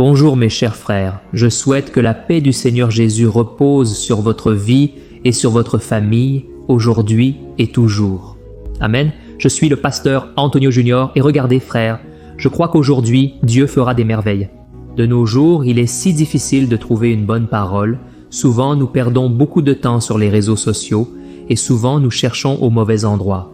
Bonjour mes chers frères, je souhaite que la paix du Seigneur Jésus repose sur votre vie et sur votre famille, aujourd'hui et toujours. Amen. Je suis le pasteur Antonio Junior et regardez frères, je crois qu'aujourd'hui Dieu fera des merveilles. De nos jours, il est si difficile de trouver une bonne parole. Souvent, nous perdons beaucoup de temps sur les réseaux sociaux et souvent nous cherchons au mauvais endroit.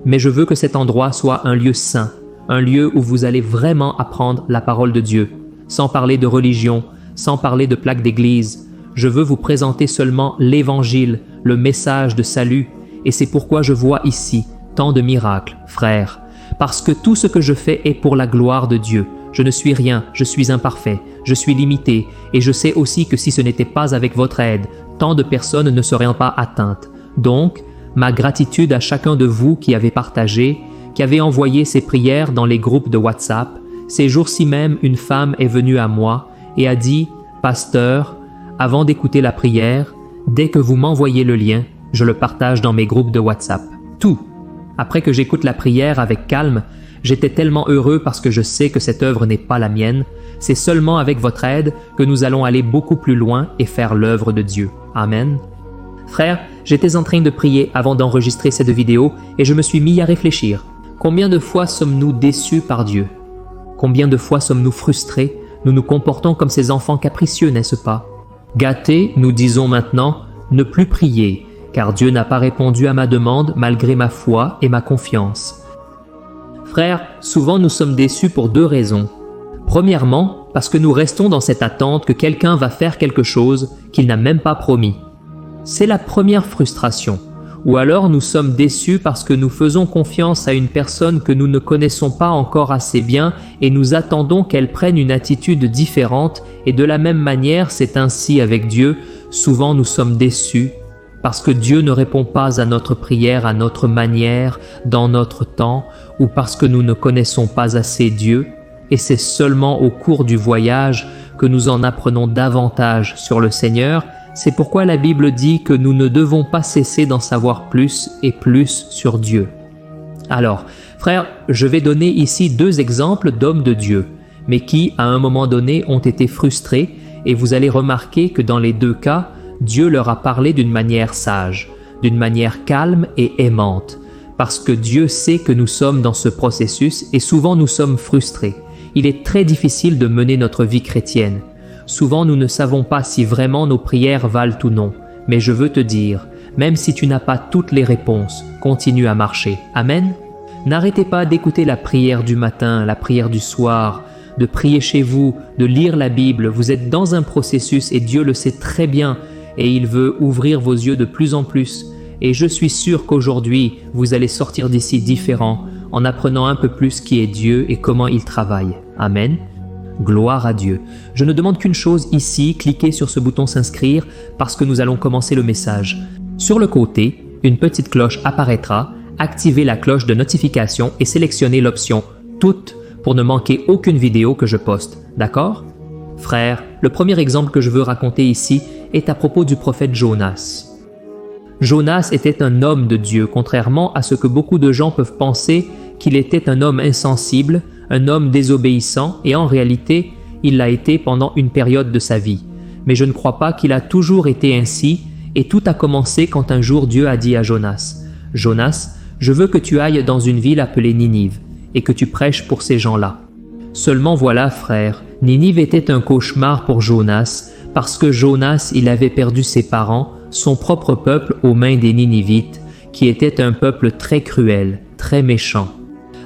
Mais je veux que cet endroit soit un lieu saint, un lieu où vous allez vraiment apprendre la parole de Dieu, sans parler de religion, sans parler de plaques d'église. Je veux vous présenter seulement l'Évangile, le message de salut, et c'est pourquoi je vois ici tant de miracles, frères, parce que tout ce que je fais est pour la gloire de Dieu. Je ne suis rien, je suis imparfait, je suis limité, et je sais aussi que si ce n'était pas avec votre aide, tant de personnes ne seraient pas atteintes. Donc, ma gratitude à chacun de vous qui avez partagé, qui avez envoyé ces prières dans les groupes de WhatsApp. Ces jours-ci même, une femme est venue à moi et a dit « Pasteur, avant d'écouter la prière, dès que vous m'envoyez le lien, je le partage dans mes groupes de WhatsApp. Tout. Après que j'écoute la prière avec calme, j'étais tellement heureux parce que je sais que cette œuvre n'est pas la mienne. C'est seulement avec votre aide que nous allons aller beaucoup plus loin et faire l'œuvre de Dieu. Amen. Frère, j'étais en train de prier avant d'enregistrer cette vidéo et je me suis mis à réfléchir. Combien de fois sommes-nous déçus par Dieu? Combien de fois sommes-nous frustrés? Nous nous comportons comme ces enfants capricieux, n'est-ce pas? Gâtés, nous disons maintenant, ne plus prier, car Dieu n'a pas répondu à ma demande malgré ma foi et ma confiance. Frères, souvent nous sommes déçus pour deux raisons. Premièrement, parce que nous restons dans cette attente que quelqu'un va faire quelque chose qu'il n'a même pas promis. C'est la première frustration. Ou alors nous sommes déçus parce que nous faisons confiance à une personne que nous ne connaissons pas encore assez bien et nous attendons qu'elle prenne une attitude différente, et de la même manière c'est ainsi avec Dieu. Souvent nous sommes déçus parce que Dieu ne répond pas à notre prière à notre manière, dans notre temps, ou parce que nous ne connaissons pas assez Dieu, et c'est seulement au cours du voyage que nous en apprenons davantage sur le Seigneur. C'est pourquoi la Bible dit que nous ne devons pas cesser d'en savoir plus et plus sur Dieu. Alors, frères, je vais donner ici deux exemples d'hommes de Dieu, mais qui, à un moment donné, ont été frustrés, et vous allez remarquer que dans les deux cas, Dieu leur a parlé d'une manière sage, d'une manière calme et aimante, parce que Dieu sait que nous sommes dans ce processus et souvent nous sommes frustrés. Il est très difficile de mener notre vie chrétienne. Souvent nous ne savons pas si vraiment nos prières valent ou non, mais je veux te dire, même si tu n'as pas toutes les réponses, continue à marcher. Amen. N'arrêtez pas d'écouter la prière du matin, la prière du soir, de prier chez vous, de lire la Bible. Vous êtes dans un processus et Dieu le sait très bien et il veut ouvrir vos yeux de plus en plus. Et je suis sûr qu'aujourd'hui, vous allez sortir d'ici différent en apprenant un peu plus qui est Dieu et comment il travaille. Amen. Gloire à Dieu. Je ne demande qu'une chose ici, cliquez sur ce bouton s'inscrire parce que nous allons commencer le message. Sur le côté, une petite cloche apparaîtra, activez la cloche de notification et sélectionnez l'option Toutes pour ne manquer aucune vidéo que je poste. D'accord? Frères, le premier exemple que je veux raconter ici est à propos du prophète Jonas. Jonas était un homme de Dieu, contrairement à ce que beaucoup de gens peuvent penser qu'il était un homme insensible, un homme désobéissant, et en réalité, il l'a été pendant une période de sa vie. Mais je ne crois pas qu'il a toujours été ainsi, et tout a commencé quand un jour Dieu a dit à Jonas, « Jonas, je veux que tu ailles dans une ville appelée Ninive, et que tu prêches pour ces gens-là. » Seulement voilà, frère, Ninive était un cauchemar pour Jonas, parce que Jonas, il avait perdu ses parents, son propre peuple aux mains des Ninivites, qui était un peuple très cruel, très méchant.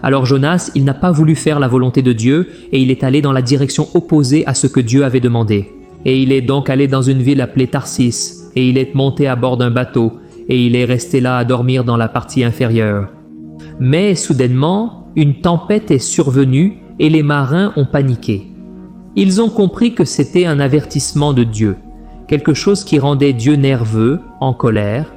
Alors Jonas, il n'a pas voulu faire la volonté de Dieu et il est allé dans la direction opposée à ce que Dieu avait demandé. Et il est donc allé dans une ville appelée Tarsis, et il est monté à bord d'un bateau, et il est resté là à dormir dans la partie inférieure. Mais soudainement, une tempête est survenue et les marins ont paniqué. Ils ont compris que c'était un avertissement de Dieu, quelque chose qui rendait Dieu nerveux, en colère.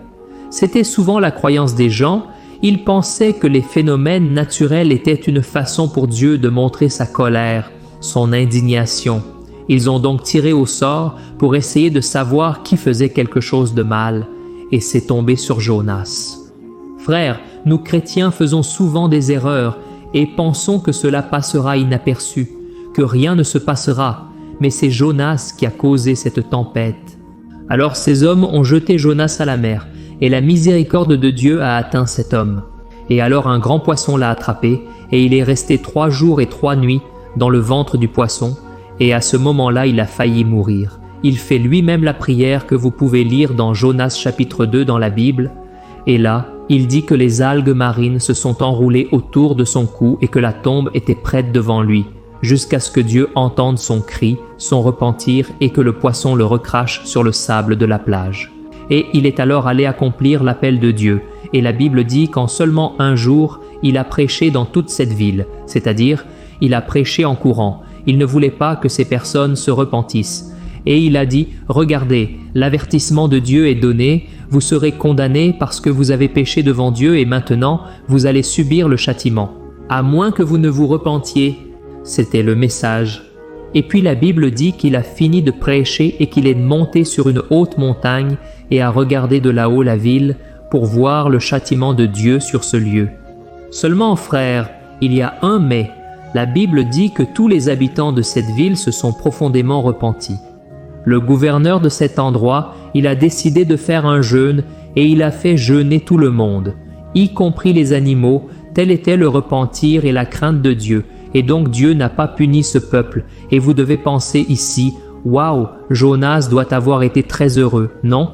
C'était souvent la croyance des gens. Ils pensaient que les phénomènes naturels étaient une façon pour Dieu de montrer sa colère, son indignation. Ils ont donc tiré au sort pour essayer de savoir qui faisait quelque chose de mal, et c'est tombé sur Jonas. Frères, nous chrétiens faisons souvent des erreurs et pensons que cela passera inaperçu, que rien ne se passera. mais c'est Jonas qui a causé cette tempête. » Alors ces hommes ont jeté Jonas à la mer, et la miséricorde de Dieu a atteint cet homme. Et alors un grand poisson l'a attrapé, et il est resté 3 jours et 3 nuits dans le ventre du poisson, et à ce moment-là il a failli mourir. Il fait lui-même la prière que vous pouvez lire dans Jonas chapitre 2 dans la Bible, et là, il dit que les algues marines se sont enroulées autour de son cou et que la tombe était prête devant lui, jusqu'à ce que Dieu entende son cri, son repentir et que le poisson le recrache sur le sable de la plage. Et il est alors allé accomplir l'appel de Dieu, et la Bible dit qu'en seulement un jour, il a prêché dans toute cette ville, c'est-à-dire, il a prêché en courant. Il ne voulait pas que ces personnes se repentissent. Et il a dit, « Regardez, l'avertissement de Dieu est donné, vous serez condamnés parce que vous avez péché devant Dieu et maintenant vous allez subir le châtiment. À moins que vous ne vous repentiez. » C'était le message. Et puis la Bible dit qu'il a fini de prêcher et qu'il est monté sur une haute montagne et a regardé de là-haut la ville pour voir le châtiment de Dieu sur ce lieu. Seulement, frères, il y a un mais. La Bible dit que tous les habitants de cette ville se sont profondément repentis. Le gouverneur de cet endroit, il a décidé de faire un jeûne et il a fait jeûner tout le monde, y compris les animaux. Tel était le repentir et la crainte de Dieu. Et donc Dieu n'a pas puni ce peuple. Et vous devez penser ici, « Waouh, Jonas doit avoir été très heureux, non ?»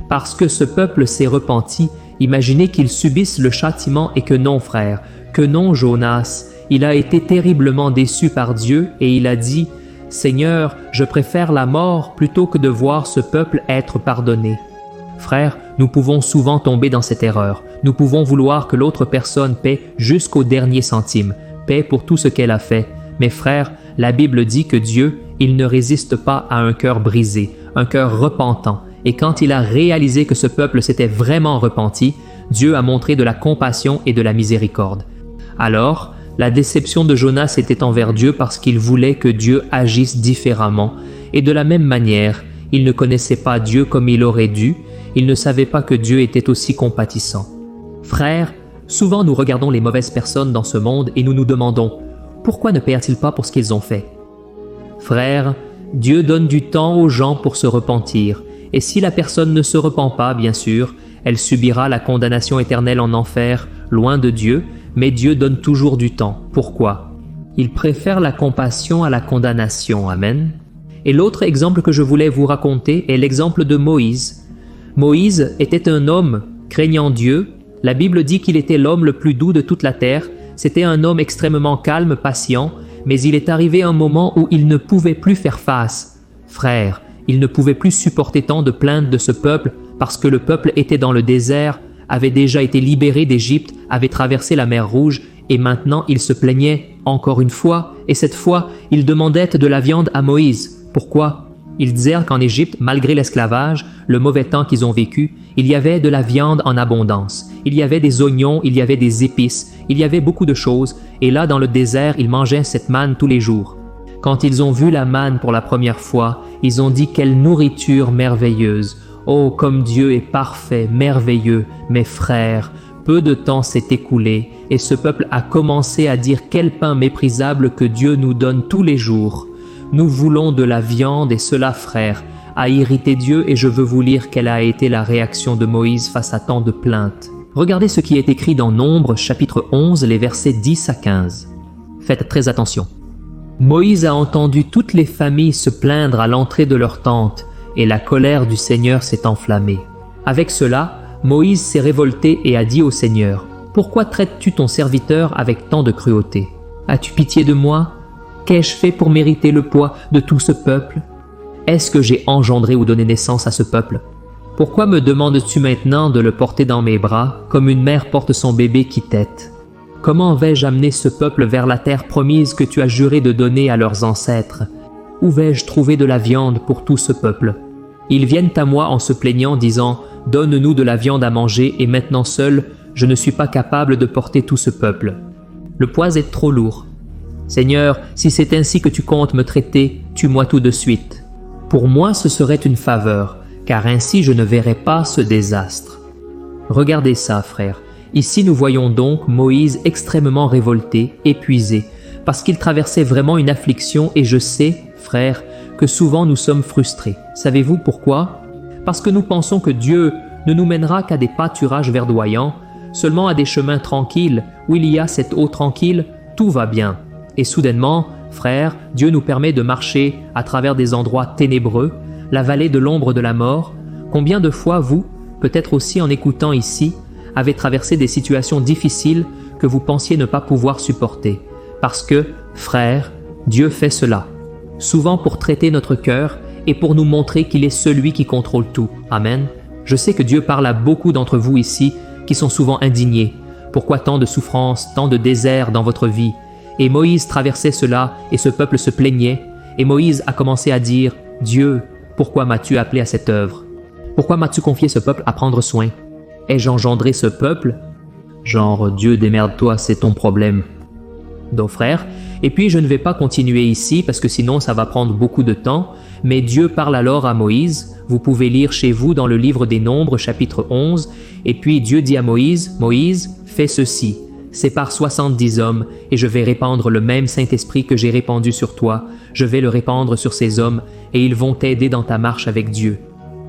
Parce que ce peuple s'est repenti, imaginez qu'il subisse le châtiment et que non, frère, que non, Jonas. Il a été terriblement déçu par Dieu et il a dit, « Seigneur, je préfère la mort plutôt que de voir ce peuple être pardonné. » Frères, nous pouvons souvent tomber dans cette erreur. Nous pouvons vouloir que l'autre personne paie jusqu'au dernier centime, paie pour tout ce qu'elle a fait. Mais frères, la Bible dit que Dieu, il ne résiste pas à un cœur brisé, un cœur repentant. Et quand il a réalisé que ce peuple s'était vraiment repenti, Dieu a montré de la compassion et de la miséricorde. Alors, la déception de Jonas était envers Dieu parce qu'il voulait que Dieu agisse différemment. Et de la même manière, il ne connaissait pas Dieu comme il aurait dû, il ne savait pas que Dieu était aussi compatissant. Frères, souvent nous regardons les mauvaises personnes dans ce monde et nous nous demandons « Pourquoi ne paient-ils pas pour ce qu'ils ont fait ?» Frères, Dieu donne du temps aux gens pour se repentir, et si la personne ne se repent pas, bien sûr, elle subira la condamnation éternelle en enfer, loin de Dieu, mais Dieu donne toujours du temps. Pourquoi? Il préfère la compassion à la condamnation. Amen. Et l'autre exemple que je voulais vous raconter est l'exemple de Moïse. Moïse était un homme craignant Dieu. La Bible dit qu'il était l'homme le plus doux de toute la terre. C'était un homme extrêmement calme, patient, mais il est arrivé un moment où il ne pouvait plus faire face. Frères, il ne pouvait plus supporter tant de plaintes de ce peuple parce que le peuple était dans le désert, avait déjà été libéré d'Égypte, avait traversé la mer Rouge et maintenant il se plaignait encore une fois et cette fois il demandait de la viande à Moïse. Pourquoi? Ils disèrent qu'en Égypte, malgré l'esclavage, le mauvais temps qu'ils ont vécu, il y avait de la viande en abondance. Il y avait des oignons, il y avait des épices, il y avait beaucoup de choses. Et là, dans le désert, ils mangeaient cette manne tous les jours. Quand ils ont vu la manne pour la première fois, ils ont dit « Quelle nourriture merveilleuse ! Oh, comme Dieu est parfait, merveilleux, mes frères !» Peu de temps s'est écoulé et ce peuple a commencé à dire « Quel pain méprisable que Dieu nous donne tous les jours !» Nous voulons de la viande et cela, frères, a irrité Dieu et je veux vous lire quelle a été la réaction de Moïse face à tant de plaintes. Regardez ce qui est écrit dans Nombres, chapitre 11, les versets 10 à 15. Faites très attention. Moïse a entendu toutes les familles se plaindre à l'entrée de leur tente et la colère du Seigneur s'est enflammée. Avec cela, Moïse s'est révolté et a dit au Seigneur, « Pourquoi traites-tu ton serviteur avec tant de cruauté? As-tu pitié de moi? Qu'ai-je fait pour mériter le poids de tout ce peuple? Est-ce que j'ai engendré ou donné naissance à ce peuple? Pourquoi me demandes-tu maintenant de le porter dans mes bras, comme une mère porte son bébé qui tète? Comment vais-je amener ce peuple vers la terre promise que tu as juré de donner à leurs ancêtres? Où vais-je trouver de la viande pour tout ce peuple? Ils viennent à moi en se plaignant, disant « Donne-nous de la viande à manger, et maintenant seul, je ne suis pas capable de porter tout ce peuple. Le poids est trop lourd. Seigneur, si c'est ainsi que tu comptes me traiter, tue-moi tout de suite. Pour moi, ce serait une faveur, car ainsi je ne verrai pas ce désastre. » Regardez ça, frères. Ici, nous voyons donc Moïse extrêmement révolté, épuisé, parce qu'il traversait vraiment une affliction et je sais, frères, que souvent nous sommes frustrés. Savez-vous pourquoi? Parce que nous pensons que Dieu ne nous mènera qu'à des pâturages verdoyants, seulement à des chemins tranquilles où il y a cette eau tranquille, tout va bien. Et soudainement, frères, Dieu nous permet de marcher à travers des endroits ténébreux, la vallée de l'ombre de la mort. Combien de fois vous, peut-être aussi en écoutant ici, avez traversé des situations difficiles que vous pensiez ne pas pouvoir supporter? Parce que, frères, Dieu fait cela, souvent pour traiter notre cœur et pour nous montrer qu'il est celui qui contrôle tout. Amen. Je sais que Dieu parle à beaucoup d'entre vous ici qui sont souvent indignés. Pourquoi tant de souffrances, tant de désert dans votre vie? Et Moïse traversait cela et ce peuple se plaignait. Et Moïse a commencé à dire, « Dieu, pourquoi m'as-tu appelé à cette œuvre? Pourquoi m'as-tu confié ce peuple à prendre soin? Ai-je engendré ce peuple? » Genre, Dieu, démerde-toi, c'est ton problème. Donc frère, et puis je ne vais pas continuer ici parce que sinon ça va prendre beaucoup de temps, mais Dieu parle alors à Moïse. Vous pouvez lire chez vous dans le livre des Nombres chapitre 11, et puis Dieu dit à Moïse, « Moïse, fais ceci, sépare 70 hommes, et je vais répandre le même Saint-Esprit que j'ai répandu sur toi, je vais le répandre sur ces hommes, et ils vont t'aider dans ta marche avec Dieu. »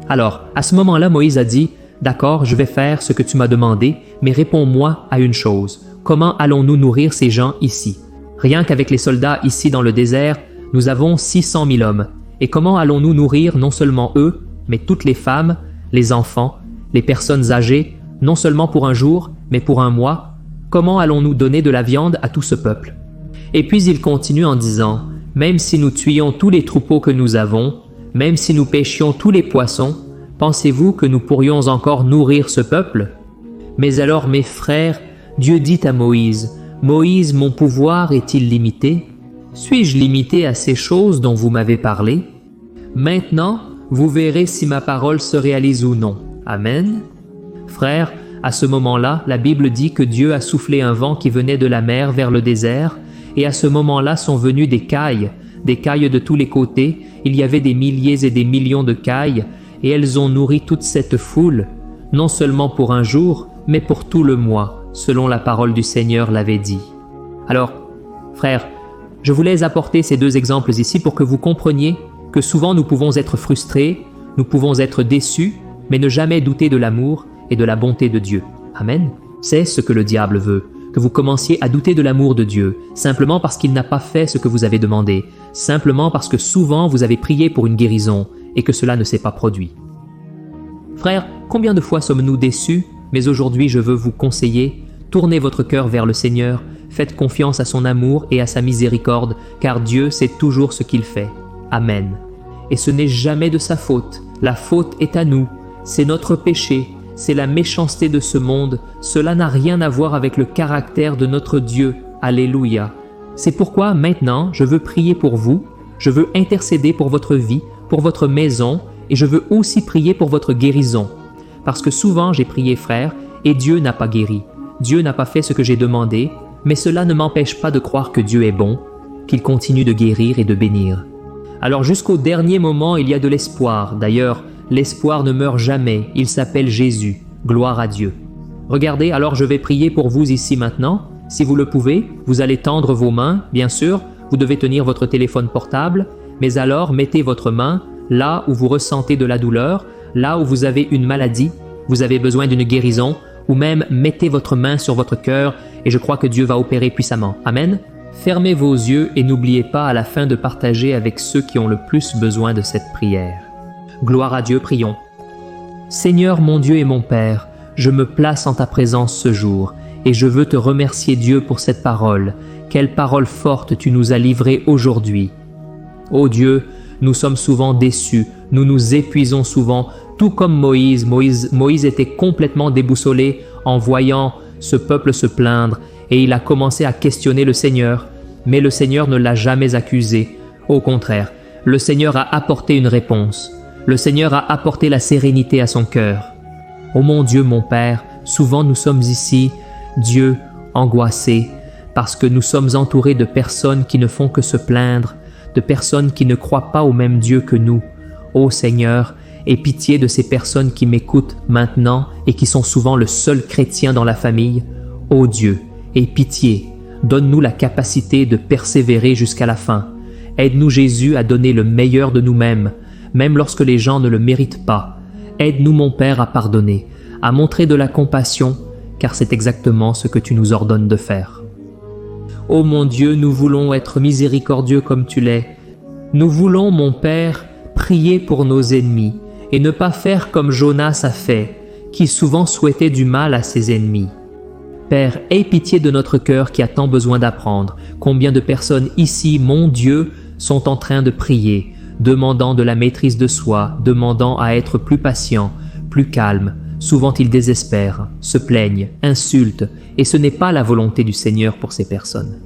Alors, à ce moment-là, Moïse a dit, « D'accord, je vais faire ce que tu m'as demandé, mais réponds-moi à une chose. Comment allons-nous nourrir ces gens ici? Rien qu'avec les soldats ici dans le désert, nous avons 600 000 hommes. Et comment allons-nous nourrir non seulement eux, mais toutes les femmes, les enfants, les personnes âgées, non seulement pour un jour, mais pour un mois? Comment allons-nous donner de la viande à tout ce peuple? » Et puis il continue en disant, « Même si nous tuions tous les troupeaux que nous avons, même si nous pêchions tous les poissons, pensez-vous que nous pourrions encore nourrir ce peuple? Mais alors, mes frères, Dieu dit à Moïse, « Moïse, mon pouvoir est-il limité? Suis-je limité à ces choses dont vous m'avez parlé? Maintenant, vous verrez si ma parole se réalise ou non. Amen. » Frères, à ce moment-là, la Bible dit que Dieu a soufflé un vent qui venait de la mer vers le désert, et à ce moment-là sont venues des cailles de tous les côtés. Il y avait des milliers et des millions de cailles, et elles ont nourri toute cette foule, non seulement pour un jour, mais pour tout le mois, selon la parole du Seigneur l'avait dit. Alors, frères, je voulais apporter ces deux exemples ici pour que vous compreniez que souvent nous pouvons être frustrés, nous pouvons être déçus, mais ne jamais douter de l'amour et de la bonté de Dieu. Amen. C'est ce que le diable veut, que vous commenciez à douter de l'amour de Dieu, simplement parce qu'il n'a pas fait ce que vous avez demandé, simplement parce que souvent vous avez prié pour une guérison et que cela ne s'est pas produit. Frères, combien de fois sommes-nous déçus? Mais aujourd'hui je veux vous conseiller, tournez votre cœur vers le Seigneur, faites confiance à son amour et à sa miséricorde, car Dieu sait toujours ce qu'il fait. Amen. Et ce n'est jamais de sa faute, la faute est à nous, c'est notre péché, c'est la méchanceté de ce monde, cela n'a rien à voir avec le caractère de notre Dieu. Alléluia. C'est pourquoi maintenant je veux prier pour vous, je veux intercéder pour votre vie, pour votre maison, et je veux aussi prier pour votre guérison. Parce que souvent j'ai prié, frère, et Dieu n'a pas guéri. Dieu n'a pas fait ce que j'ai demandé, mais cela ne m'empêche pas de croire que Dieu est bon, qu'il continue de guérir et de bénir. Alors jusqu'au dernier moment, il y a de l'espoir. D'ailleurs, l'espoir ne meurt jamais, il s'appelle Jésus. Gloire à Dieu. Regardez, alors je vais prier pour vous ici maintenant. Si vous le pouvez, vous allez tendre vos mains, bien sûr, vous devez tenir votre téléphone portable, mais alors mettez votre main là où vous ressentez de la douleur, là où vous avez une maladie, vous avez besoin d'une guérison, ou même mettez votre main sur votre cœur et je crois que Dieu va opérer puissamment. Amen. Fermez vos yeux et n'oubliez pas à la fin de partager avec ceux qui ont le plus besoin de cette prière. Gloire à Dieu, prions. Seigneur mon Dieu et mon Père, je me place en ta présence ce jour et je veux te remercier Dieu pour cette parole. Quelle parole forte tu nous as livrée aujourd'hui. Ô Dieu, nous sommes souvent déçus, nous nous épuisons souvent, tout comme Moïse. Moïse était complètement déboussolé en voyant ce peuple se plaindre et il a commencé à questionner le Seigneur. Mais le Seigneur ne l'a jamais accusé. Au contraire, le Seigneur a apporté une réponse. Le Seigneur a apporté la sérénité à son cœur. Ô mon Dieu, mon Père, souvent nous sommes ici, Dieu, angoissés, parce que nous sommes entourés de personnes qui ne font que se plaindre, de personnes qui ne croient pas au même Dieu que nous. Ô Seigneur, aie pitié de ces personnes qui m'écoutent maintenant et qui sont souvent le seul chrétien dans la famille. Ô Dieu, aie pitié, donne-nous la capacité de persévérer jusqu'à la fin. Aide-nous, Jésus, à donner le meilleur de nous-mêmes, même lorsque les gens ne le méritent pas. Aide-nous, mon Père, à pardonner, à montrer de la compassion, car c'est exactement ce que tu nous ordonnes de faire. Ô mon Dieu, nous voulons être miséricordieux comme tu l'es. Nous voulons, mon Père, prier pour nos ennemis et ne pas faire comme Jonas a fait, qui souvent souhaitait du mal à ses ennemis. Père, aie pitié de notre cœur qui a tant besoin d'apprendre. Combien de personnes ici, mon Dieu, sont en train de prier, demandant de la maîtrise de soi, demandant à être plus patient, plus calme. Souvent ils désespèrent, se plaignent, insultent, et ce n'est pas la volonté du Seigneur pour ces personnes.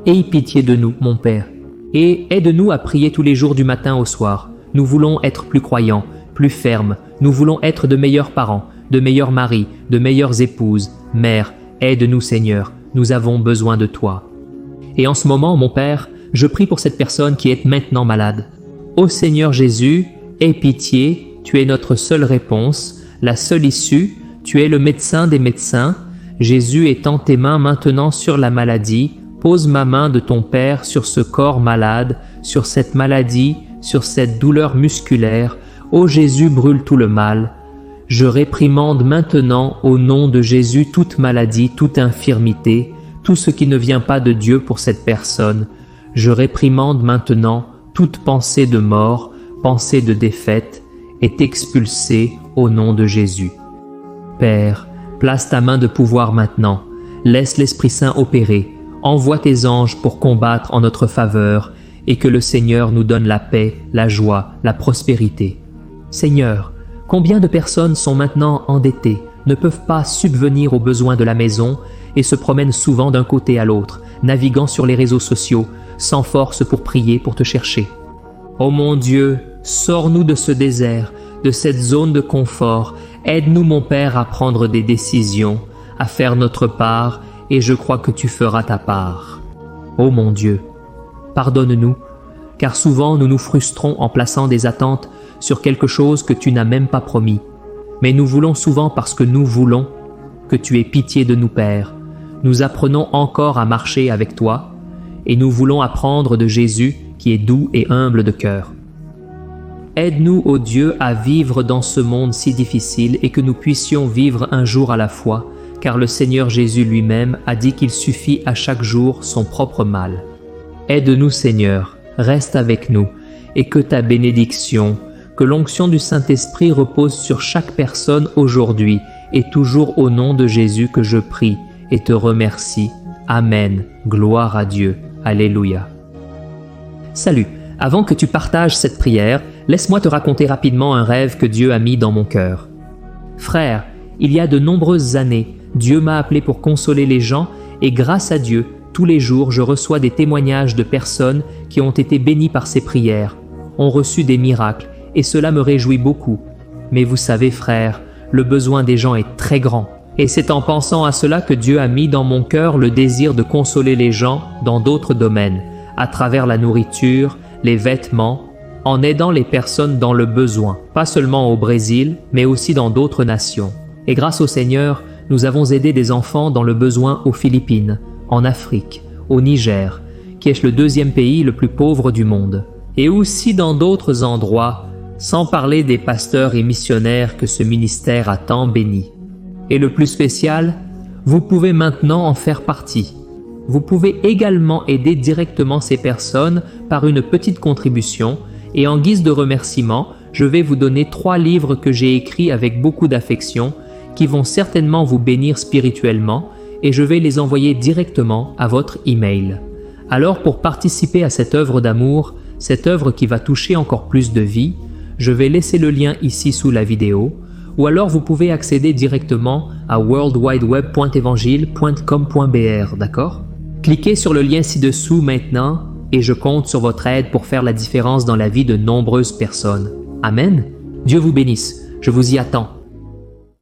Aie pitié de nous, mon Père, et aide-nous à prier tous les jours du matin au soir. Nous voulons être plus croyants, plus fermes, nous voulons être de meilleurs parents, de meilleurs maris, de meilleures épouses, mères. Aide-nous, Seigneur, nous avons besoin de toi. Et en ce moment, mon Père, je prie pour cette personne qui est maintenant malade. Ô Seigneur Jésus, aie pitié, tu es notre seule réponse, la seule issue, tu es le médecin des médecins. Jésus, étends tes mains maintenant sur la maladie, pose ma main de ton Père sur ce corps malade, sur cette maladie, sur cette douleur musculaire. Ô Jésus, brûle tout le mal. Je réprimande maintenant au nom de Jésus toute maladie, toute infirmité, tout ce qui ne vient pas de Dieu pour cette personne. Je réprimande maintenant toute pensée de mort, pensée de défaite, est expulsée au nom de Jésus. Père, place ta main de pouvoir maintenant, laisse l'Esprit Saint opérer, envoie tes anges pour combattre en notre faveur et que le Seigneur nous donne la paix, la joie, la prospérité. Seigneur, combien de personnes sont maintenant endettées, ne peuvent pas subvenir aux besoins de la maison et se promènent souvent d'un côté à l'autre, naviguant sur les réseaux sociaux, sans force pour prier, pour te chercher. Ô mon Dieu, sors-nous de ce désert, de cette zone de confort. Aide-nous, mon Père, à prendre des décisions, à faire notre part, et je crois que tu feras ta part. Ô mon Dieu, pardonne-nous, car souvent nous nous frustrons en plaçant des attentes sur quelque chose que tu n'as même pas promis. Mais nous voulons souvent parce que nous voulons que tu aies pitié de nous, Père. Nous apprenons encore à marcher avec toi, et nous voulons apprendre de Jésus qui est doux et humble de cœur. Aide-nous, ô Dieu, à vivre dans ce monde si difficile et que nous puissions vivre un jour à la fois, car le Seigneur Jésus lui-même a dit qu'il suffit à chaque jour son propre mal. Aide-nous, Seigneur, reste avec nous, et que ta bénédiction, que l'onction du Saint-Esprit repose sur chaque personne aujourd'hui, et toujours au nom de Jésus que je prie et te remercie. Amen. Gloire à Dieu. Alléluia. Salut. Avant que tu partages cette prière, laisse-moi te raconter rapidement un rêve que Dieu a mis dans mon cœur. Frère, il y a de nombreuses années, Dieu m'a appelé pour consoler les gens et grâce à Dieu, tous les jours, je reçois des témoignages de personnes qui ont été bénies par ces prières, ont reçu des miracles et cela me réjouit beaucoup. Mais vous savez, frère, le besoin des gens est très grand. Et c'est en pensant à cela que Dieu a mis dans mon cœur le désir de consoler les gens dans d'autres domaines, à travers la nourriture, les vêtements, en aidant les personnes dans le besoin, pas seulement au Brésil, mais aussi dans d'autres nations. Et grâce au Seigneur, nous avons aidé des enfants dans le besoin aux Philippines, en Afrique, au Niger, qui est le deuxième pays le plus pauvre du monde, et aussi dans d'autres endroits, sans parler des pasteurs et missionnaires que ce ministère a tant bénis. Et le plus spécial, vous pouvez maintenant en faire partie. Vous pouvez également aider directement ces personnes par une petite contribution et en guise de remerciement, je vais vous donner 3 livres que j'ai écrits avec beaucoup d'affection qui vont certainement vous bénir spirituellement et je vais les envoyer directement à votre email. Alors pour participer à cette œuvre d'amour, cette œuvre qui va toucher encore plus de vies, je vais laisser le lien ici sous la vidéo ou alors vous pouvez accéder directement à worldwideweb.evangile.com.br, d'accord? Cliquez sur le lien ci-dessous maintenant et je compte sur votre aide pour faire la différence dans la vie de nombreuses personnes. Amen. Dieu vous bénisse. Je vous y attends.